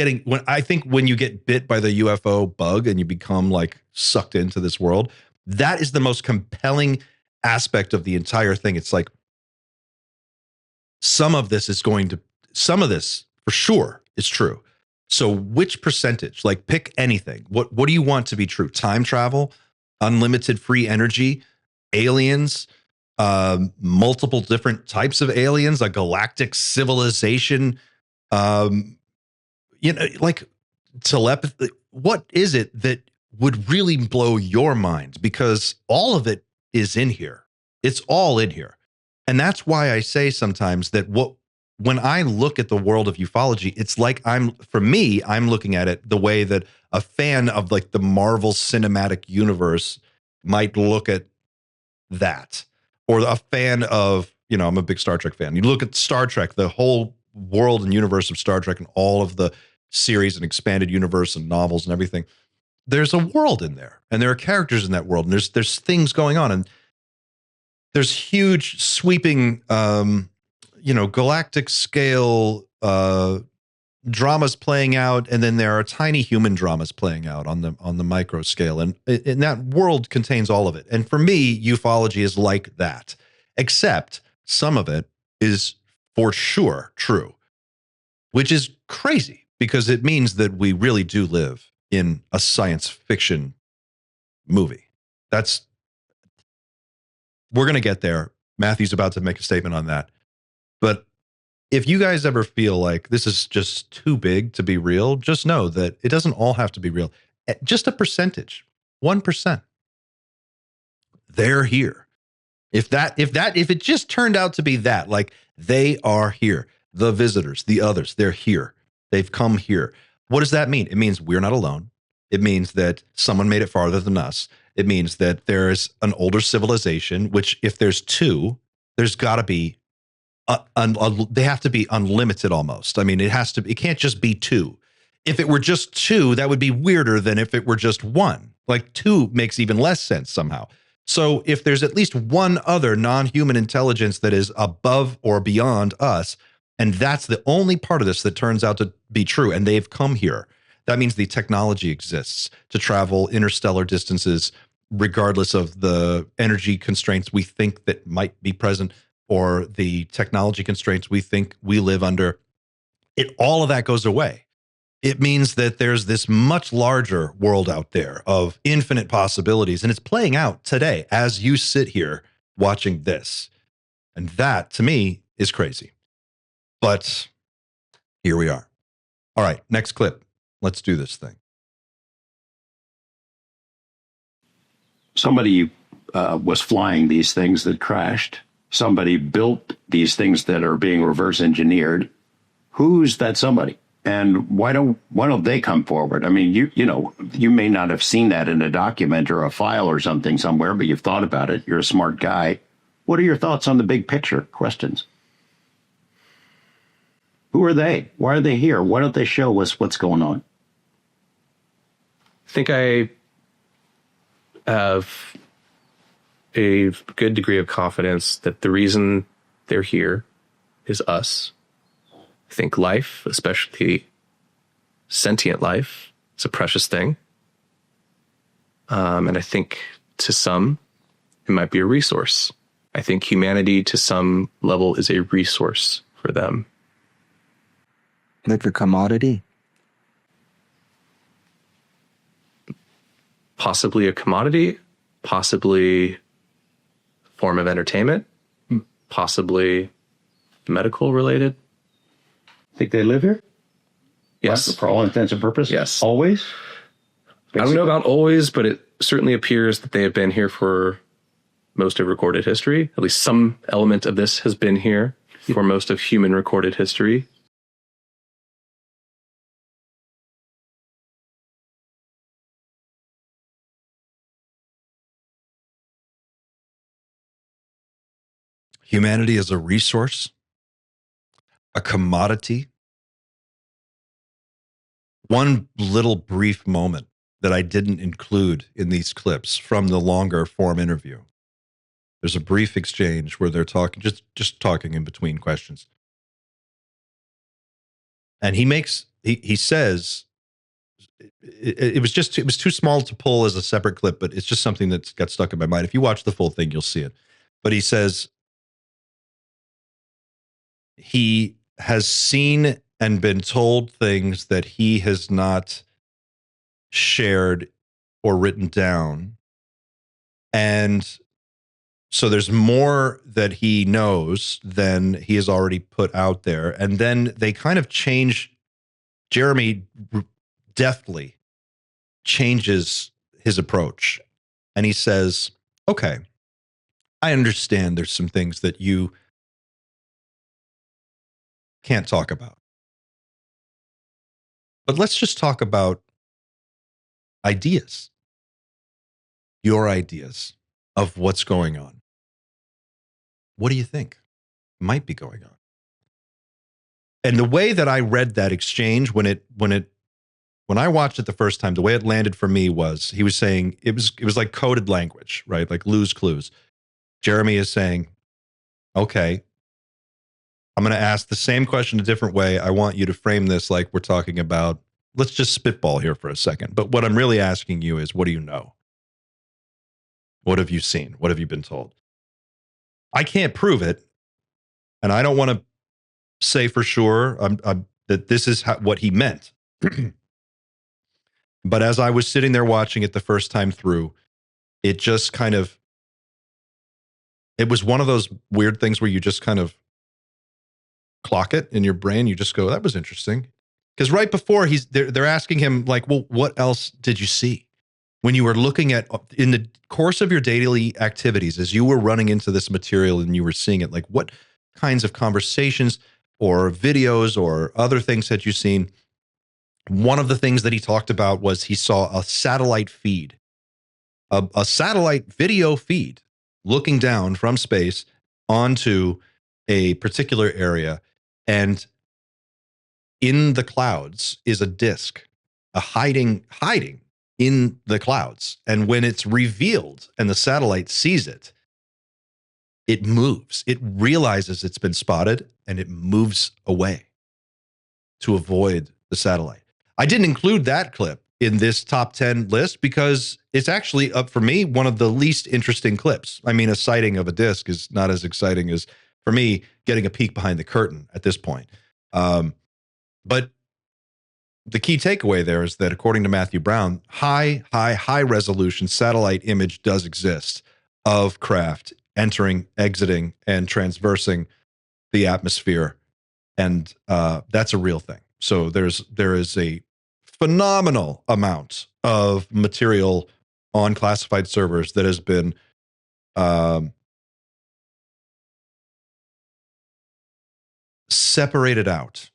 when you get bit by the UFO bug and you become like sucked into this world, that is the most compelling aspect of the entire thing. It's like some of this for sure is true. So which percentage, like pick anything. What do you want to be true? Time travel, unlimited free energy, aliens, multiple different types of aliens, a galactic civilization, like telepathy. What is it that would really blow your mind? Because all of it is in here. It's all in here. And that's why I say sometimes that when I look at the world of ufology, it's like I'm looking at it the way that a fan of like the Marvel Cinematic Universe might look at that. Or a fan of, I'm a big Star Trek fan. You look at Star Trek, the whole world and universe of Star Trek and all of the series and expanded universe and novels and everything. There's a world in there and there are characters in that world and there's things going on and there's huge sweeping, galactic scale dramas playing out, and then there are tiny human dramas playing out on the micro scale, and that world contains all of it. And for me, ufology is like that, except some of it is for sure true, which is crazy because it means that we really do live in a science fiction movie. We're going to get there. Matthew's about to make a statement on that. But if you guys ever feel like this is just too big to be real, just know that it doesn't all have to be real. Just a percentage, 1%. They're here. If it just turned out to be that, like they are here, the visitors, the others, they're here. They've come here. What does that mean? It means we're not alone. It means that someone made it farther than us. It means that there's an older civilization, which if there's two, there's got to be, they have to be unlimited almost. I mean, it can't just be two. If it were just two, that would be weirder than if it were just one. Like two makes even less sense somehow. So if there's at least one other non-human intelligence that is above or beyond us, and that's the only part of this that turns out to be true, and they've come here, that means the technology exists to travel interstellar distances, regardless of the energy constraints we think that might be present or the technology constraints we think we live under. All of that goes away. It means that there's this much larger world out there of infinite possibilities, and it's playing out today as you sit here watching this. And that, to me, is crazy. But here we are. All right, next clip. Let's do this thing. Somebody was flying these things that crashed. Somebody built these things that are being reverse engineered. Who's that somebody? And why don't they come forward? I mean, you may not have seen that in a document or a file or something somewhere, but you've thought about it. You're a smart guy. What are your thoughts on the big picture questions? Who are they? Why are they here? Why don't they show us what's going on? I think I have a good degree of confidence that the reason they're here is us. I think life, especially sentient life, is a precious thing. And I think to some, it might be a resource. I think humanity to some level is a resource for them. Like a commodity? Possibly a commodity, possibly a form of entertainment, possibly medical related. Think they live here? Yes. For all intents and purposes? Yes. Always? I don't know about always, but it certainly appears that they have been here for most of recorded history. At least some element of this has been here for most of human recorded history. Humanity is a resource, a commodity. One little brief moment that I didn't include in these clips from the longer form interview. There's a brief exchange where they're talking, just talking in between questions. And he says, it was too small to pull as a separate clip, but it's just something that's got stuck in my mind. If you watch the full thing, you'll see it. But he says, he has seen and been told things that he has not shared or written down. And so there's more that he knows than he has already put out there. And then they kind of change. Jeremy deftly changes his approach. And he says, okay, I understand there's some things that you can't talk about. But let's just talk about ideas. Your ideas of what's going on. What do you think might be going on? And the way that I read that exchange when I watched it the first time, the way it landed for me was he was saying it was like coded language, right? Like Lose Clues. Jeremy is saying, okay, I'm going to ask the same question a different way. I want you to frame this like we're talking about, let's just spitball here for a second. But what I'm really asking you is, what do you know? What have you seen? What have you been told? I can't prove it. And I don't want to say for sure that this is what he meant. But as I was sitting there watching it the first time through, it just kind of, it was one of those weird things where you just kind of clock it in your brain. You just go, that was interesting. Because right before they're asking him like, well, what else did you see? When you were looking at, in the course of your daily activities, as you were running into this material and you were seeing it, like what kinds of conversations or videos or other things had you seen? One of the things that he talked about was he saw a satellite feed, a satellite video feed looking down from space onto a particular area. And in the clouds is a disk, hiding in the clouds. And when it's revealed and the satellite sees it, it moves. It realizes it's been spotted and it moves away to avoid the satellite. I didn't include that clip in this top 10 list because it's actually, up for me, one of the least interesting clips. I mean, a sighting of a disc is not as exciting as, for me, getting a peek behind the curtain at this point. But the key takeaway there is that, according to Matthew Brown, high resolution satellite image does exist of craft entering, exiting, and transversing the atmosphere. And that's a real thing. So there is a phenomenal amount of material on classified servers that has been separated out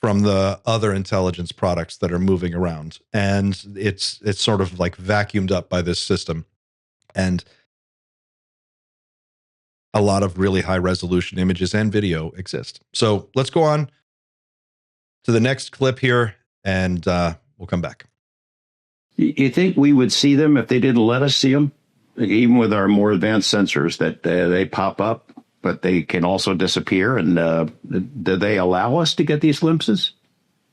from the other intelligence products that are moving around. And it's sort of like vacuumed up by this system. And a lot of really high resolution images and video exist. So let's go on to the next clip here, and we'll come back. You think we would see them if they didn't let us see them? Even with our more advanced sensors, that they pop up, but they can also disappear. And do they allow us to get these glimpses?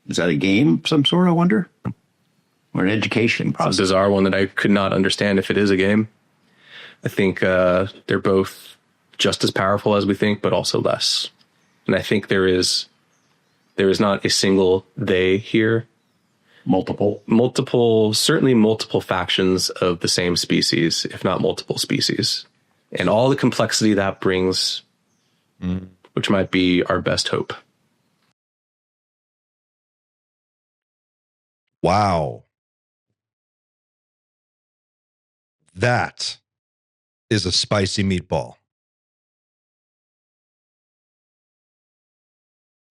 Is that a game of some sort, I wonder? Or an education process? It's a bizarre one that I could not understand if it is a game. I think they're both just as powerful as we think, but also less. And I think there is not a single they here. Certainly multiple factions of the same species, if not multiple species. And all the complexity that brings, which might be our best hope. Wow. That is a spicy meatball.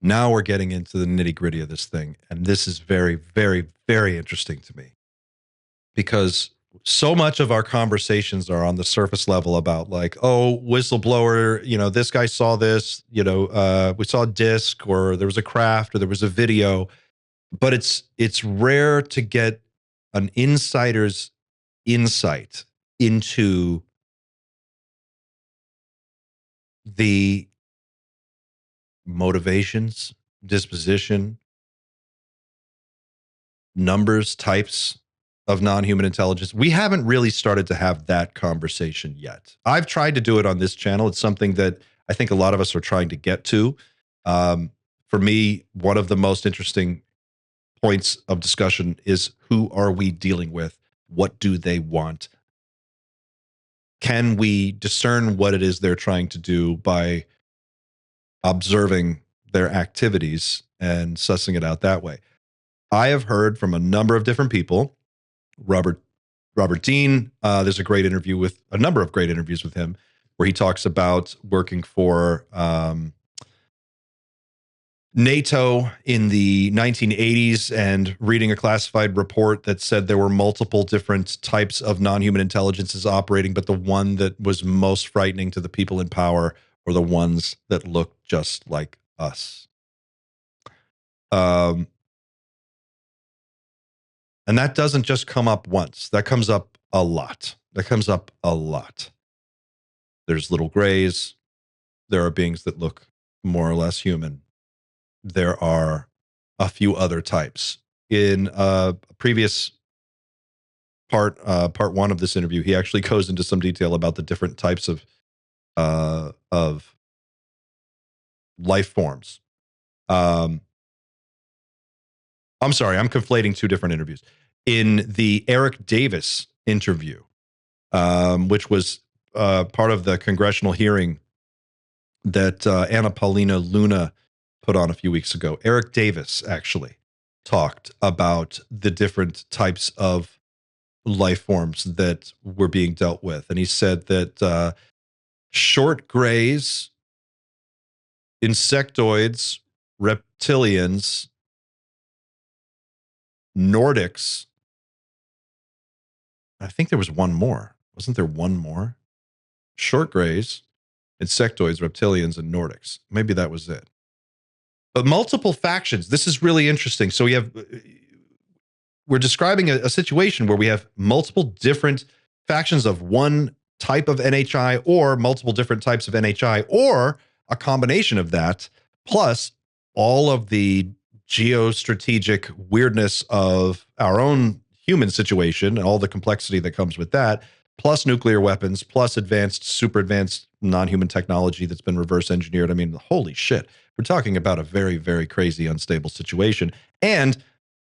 Now we're getting into the nitty-gritty of this thing. And this is very, very, very interesting to me. Because so much of our conversations are on the surface level about like, oh, whistleblower, this guy saw this, we saw a disc, or there was a craft, or there was a video. But it's rare to get an insider's insight into the motivations, disposition, numbers, types of non-human intelligence. We haven't really started to have that conversation yet. I've tried to do it on this channel. It's something that I think a lot of us are trying to get to. For me, one of the most interesting points of discussion is, who are we dealing with? What do they want? Can we discern what it is they're trying to do by observing their activities and sussing it out that way? I have heard from a number of different people. Robert Dean, there's a number of great interviews with him, where he talks about working for NATO in the 1980s and reading a classified report that said there were multiple different types of non-human intelligences operating, but the one that was most frightening to the people in power were the ones that looked just like us. And that doesn't just come up once. That comes up a lot. There's little grays. There are beings that look more or less human. There are a few other types. In a previous part one of this interview, he actually goes into some detail about the different types of life forms. I'm sorry, I'm conflating two different interviews. In the Eric Davis interview, which was part of the congressional hearing that Anna Paulina Luna put on a few weeks ago, Eric Davis actually talked about the different types of life forms that were being dealt with. And he said that short grays, insectoids, reptilians, Nordics, I think there was one more. Wasn't there one more? Short grays, insectoids, reptilians, and Nordics. Maybe that was it. But multiple factions. This is really interesting. So we're describing a situation where we have multiple different factions of one type of NHI, or multiple different types of NHI, or a combination of that, plus all of the geostrategic weirdness of our own human situation and all the complexity that comes with that, plus nuclear weapons, plus super advanced non-human technology that's been reverse engineered. I mean, holy shit. We're talking about a very, very crazy, unstable situation. And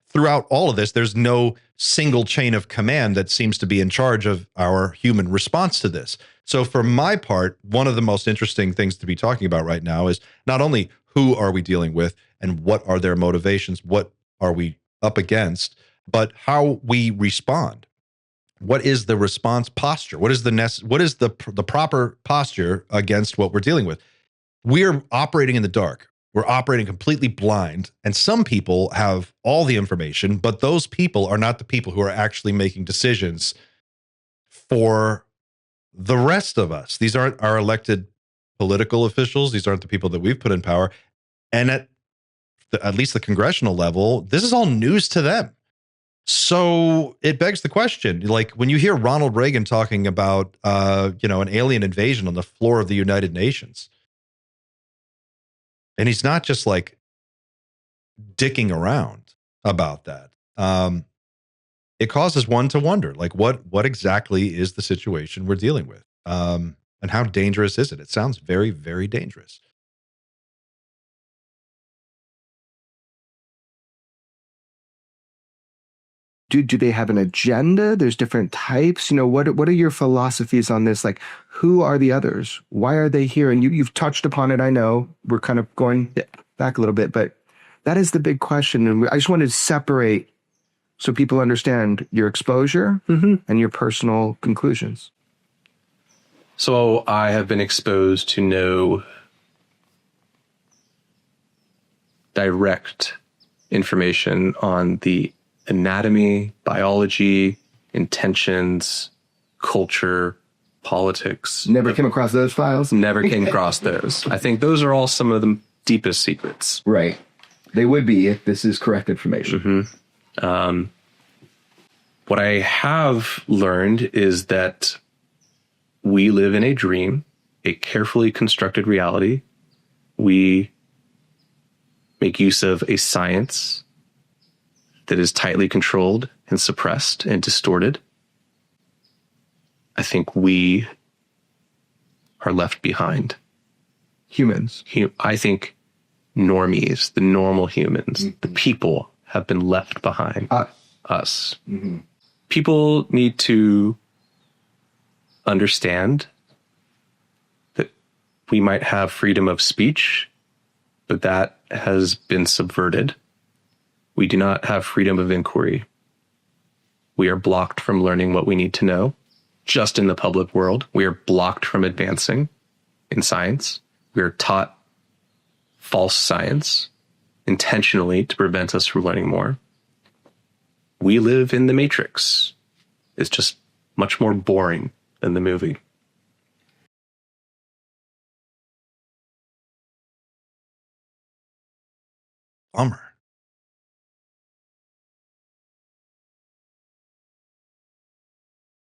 throughout all of this, there's no single chain of command that seems to be in charge of our human response to this. So for my part, one of the most interesting things to be talking about right now is not only who are we dealing with and what are their motivations, what are we up against, but how we respond. What is the response posture? What is the proper posture against what we're dealing with? We're operating in the dark. We're operating completely blind. And some people have all the information, but those people are not the people who are actually making decisions for the rest of us. These aren't our elected political officials. These aren't the people that we've put in power. And at least the congressional level, this is all news to them. So it begs the question, like when you hear Ronald Reagan talking about, an alien invasion on the floor of the United Nations, and he's not just like dicking around about that. It causes one to wonder, like what exactly is the situation we're dealing with? And how dangerous is it? It sounds very, very dangerous. Do they have an agenda? There's different types. What are your philosophies on this? Like, who are the others? Why are they here? And you've touched upon it. I know we're kind of going back a little bit, but that is the big question. And I just wanted to separate so people understand your exposure and your personal conclusions. So I have been exposed to no direct information on the anatomy, biology, intentions, culture, politics. Never came across those files? Never came across those. I think those are all some of the deepest secrets. Right. They would be if this is correct information. What I have learned is that we live in a dream, a carefully constructed reality. We make use of a science that is tightly controlled and suppressed and distorted. I think we are left behind. Humans. I think normies, the normal humans, the people have been left behind. Us. People need to understand that we might have freedom of speech, but that has been subverted. We do not have freedom of inquiry. We are blocked from learning what we need to know. Just in the public world, we are blocked from advancing in science. We are taught false science intentionally to prevent us from learning more. We live in the Matrix. It's just much more boring than the movie. Bummer.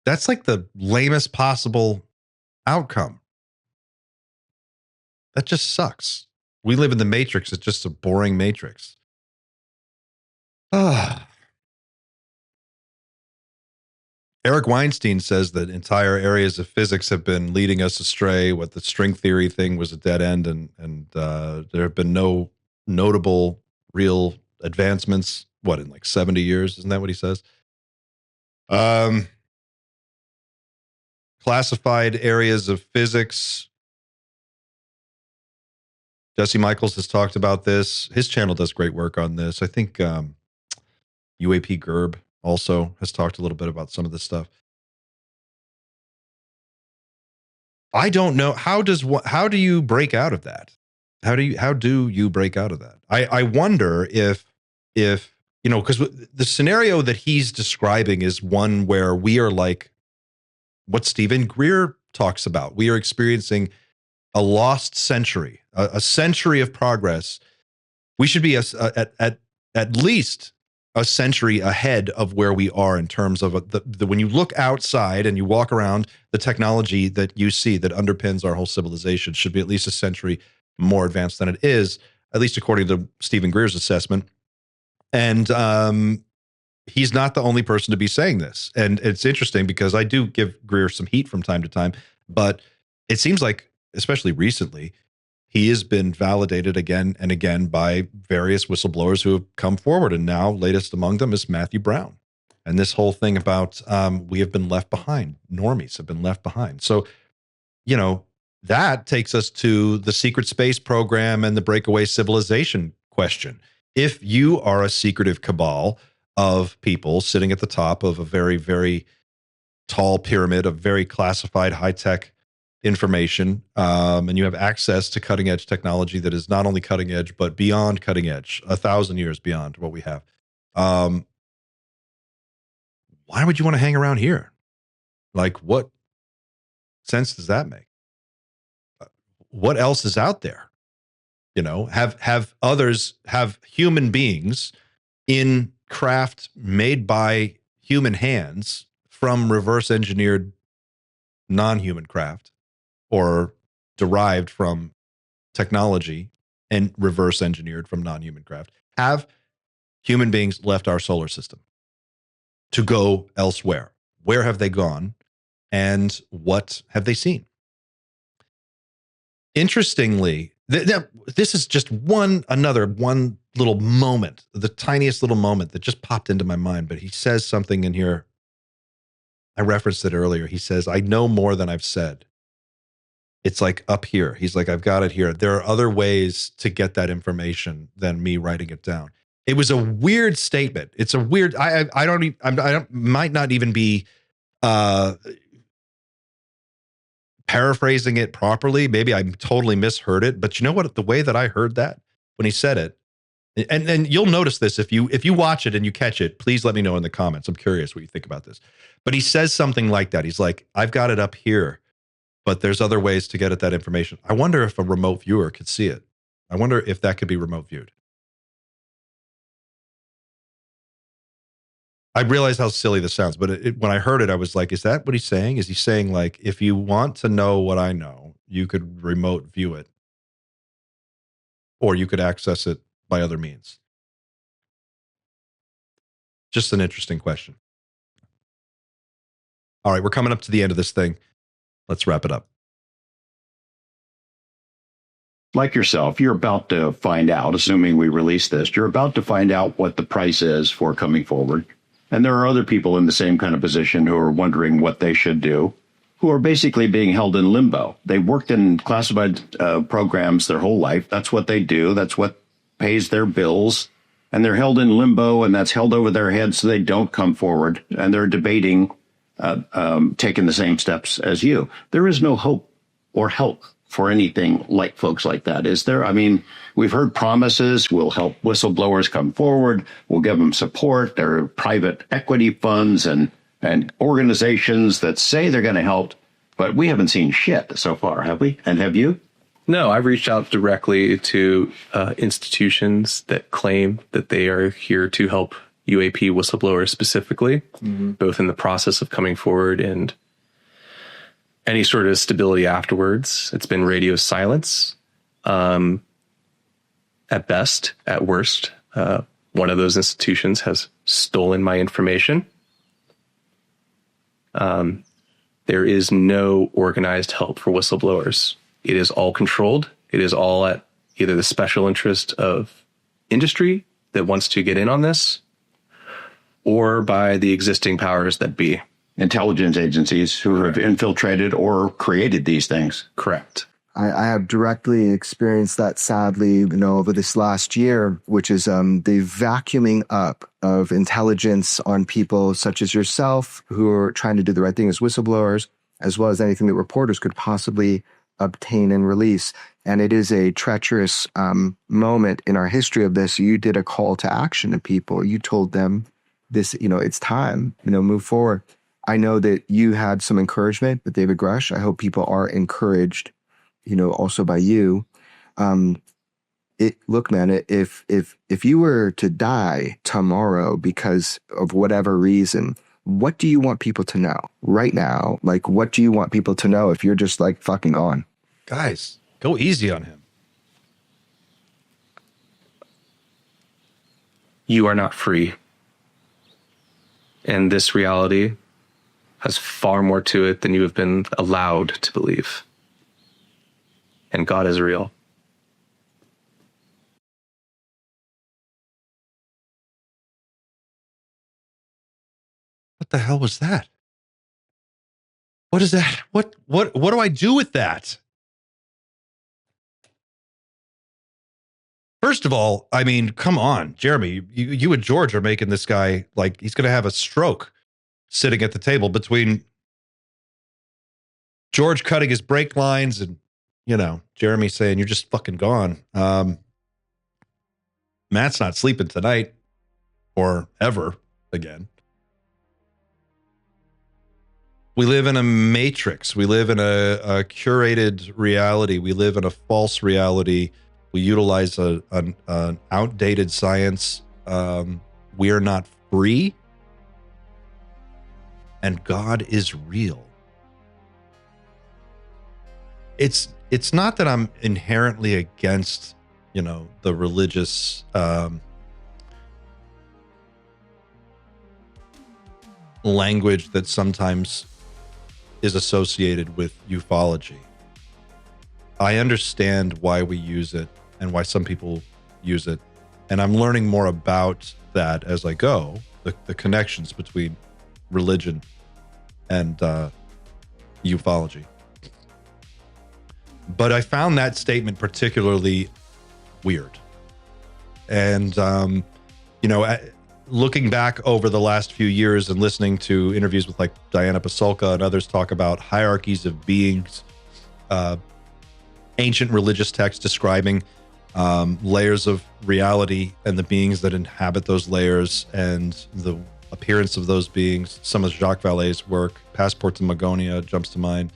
That's like the lamest possible outcome. That just sucks. We live in the Matrix. It's just a boring Matrix. Eric Weinstein says that entire areas of physics have been leading us astray. What the string theory thing was a dead end, and there have been no notable real advancements. What, in like 70 years? Isn't that what he says? Classified areas of physics. Jesse Michaels has talked about this. His channel does great work on this. I think UAP Gerb also has talked a little bit about some of this stuff. I don't know. How do you break out of that? How do you break out of that? I wonder if because the scenario that he's describing is one where we are like what Stephen Greer talks about. We are experiencing a lost century, a century of progress. We should be at least a century ahead of where we are in terms of when you look outside and you walk around, the technology that you see that underpins our whole civilization should be at least a century more advanced than it is, at least according to Stephen Greer's assessment. And he's not the only person to be saying this. And it's interesting because I do give Greer some heat from time to time, but it seems like, especially recently, he has been validated again and again by various whistleblowers who have come forward. And now latest among them is Matthew Brown. And this whole thing about we have been left behind. Normies have been left behind. So, that takes us to the secret space program and the breakaway civilization question. If you are a secretive cabal of people sitting at the top of a very, very tall pyramid of very classified high-tech information, and you have access to cutting edge technology that is not only cutting edge, but beyond cutting edge, 1,000 years beyond what we have. Why would you want to hang around here? Like, what sense does that make? What else is out there? You know, have others, have human beings in craft made by human hands from reverse engineered non-human craft, or derived from technology and reverse engineered from non-human craft, have human beings left our solar system to go elsewhere? Where have they gone, and what have they seen? Interestingly, this is just one little moment, the tiniest little moment that just popped into my mind, but he says something in here. I referenced it earlier. He says, I know more than I've said. It's like up here. He's like, I've got it here. There are other ways to get that information than me writing it down. It was a weird statement. It's a weird, I might not even be paraphrasing it properly. Maybe I totally misheard it, but you know what? The way that I heard that when he said it, and you'll notice this if you watch it and you catch it, please let me know in the comments. I'm curious what you think about this. But he says something like that. He's like, I've got it up here, but there's other ways to get at that information. I wonder if a remote viewer could see it. I wonder if that could be remote viewed. I realize how silly this sounds, but when I heard it, I was like, is that what he's saying? Is he saying, like, if you want to know what I know, you could remote view it, or you could access it by other means? Just an interesting question. All right, we're coming up to the end of this thing. Let's wrap it up. Like yourself, you're about to find out, assuming we release this, you're about to find out what the price is for coming forward. And there are other people in the same kind of position who are wondering what they should do, who are basically being held in limbo. They worked in classified programs their whole life. That's what they do. That's what pays their bills. And they're held in limbo, and that's held over their heads so they don't come forward. And they're debating taking the same steps as you. There is no hope or help for anything like folks like that, is there? I mean, we've heard promises. We'll help whistleblowers come forward. We'll give them support. There are private equity funds and organizations that say they're going to help, but we haven't seen shit so far, have we? And have you? No, I've reached out directly to institutions that claim that they are here to help UAP whistleblowers specifically, both in the process of coming forward and any sort of stability afterwards. It's been radio silence. At best, at worst, one of those institutions has stolen my information. There is no organized help for whistleblowers. It is all controlled. It is all at either the special interest of industry that wants to get in on this, or by the existing powers that be. Intelligence agencies who have infiltrated or created these things. Correct. I have directly experienced that, sadly, over this last year, which is the vacuuming up of intelligence on people such as yourself who are trying to do the right thing as whistleblowers, as well as anything that reporters could possibly obtain and release. And it is a treacherous moment in our history of this. You did a call to action to people. You told them this, it's time, move forward. I know that you had some encouragement with David Grush. I hope people are encouraged, also by you. Look, man, if you were to die tomorrow because of whatever reason, what do you want people to know right now? Like, what do you want people to know if you're just like fucking gone? Guys, go easy on him. You are not free. And this reality has far more to it than you have been allowed to believe. And God is real. What the hell was that? What is that? What do I do with that? First of all, I mean, come on, Jeremy, you and George are making this guy like he's going to have a stroke sitting at the table between George cutting his brake lines and, Jeremy saying, you're just fucking gone. Matt's not sleeping tonight or ever again. We live in a matrix. We live in a curated reality. We live in a false reality. We utilize an outdated science. We are not free. And God is real. It's not that I'm inherently against, the religious language that sometimes is associated with ufology. I understand why we use it and why some people use it. And I'm learning more about that as I go, the connections between religion and ufology. But I found that statement particularly weird. And, looking back over the last few years and listening to interviews with like Diana Pasulka and others talk about hierarchies of beings, ancient religious texts describing layers of reality and the beings that inhabit those layers and the appearance of those beings. Some of Jacques Vallée's work, Passport to Magonia, jumps to mind.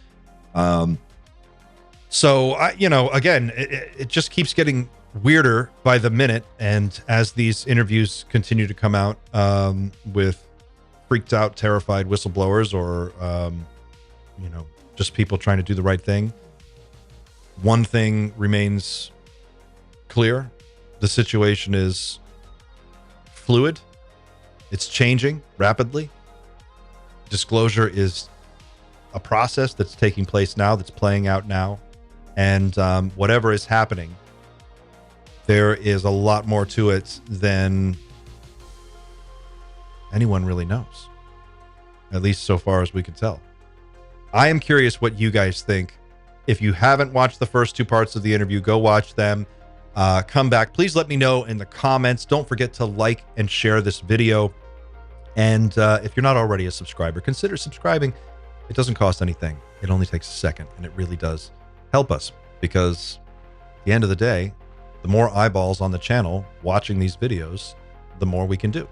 So, again, it just keeps getting weirder by the minute. And as these interviews continue to come out with freaked out, terrified whistleblowers or, just people trying to do the right thing, one thing remains clear. The situation is fluid. It's changing rapidly. Disclosure is a process that's taking place now, that's playing out now. And whatever is happening, there is a lot more to it than anyone really knows, at least so far as we can tell. I am curious what you guys think. If you haven't watched the first two parts of the interview, go watch them. Come back. Please let me know in the comments. Don't forget to like and share this video. And if you're not already a subscriber, consider subscribing. It doesn't cost anything. It only takes a second, and it really does help us, because at the end of the day, the more eyeballs on the channel watching these videos, the more we can do.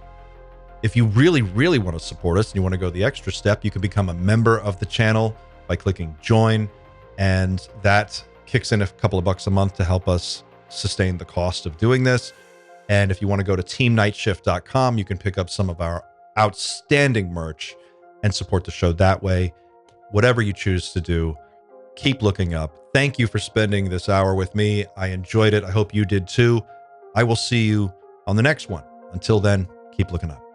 If you really, really want to support us and you want to go the extra step, you can become a member of the channel by clicking join, and that kicks in a couple of bucks a month to help us sustain the cost of doing this. And if you want to go to teamnightshift.com, you can pick up some of our outstanding merch and support the show that way. Whatever you choose to do, keep looking up. Thank you for spending this hour with me. I enjoyed it. I hope you did too. I will see you on the next one. Until then, keep looking up.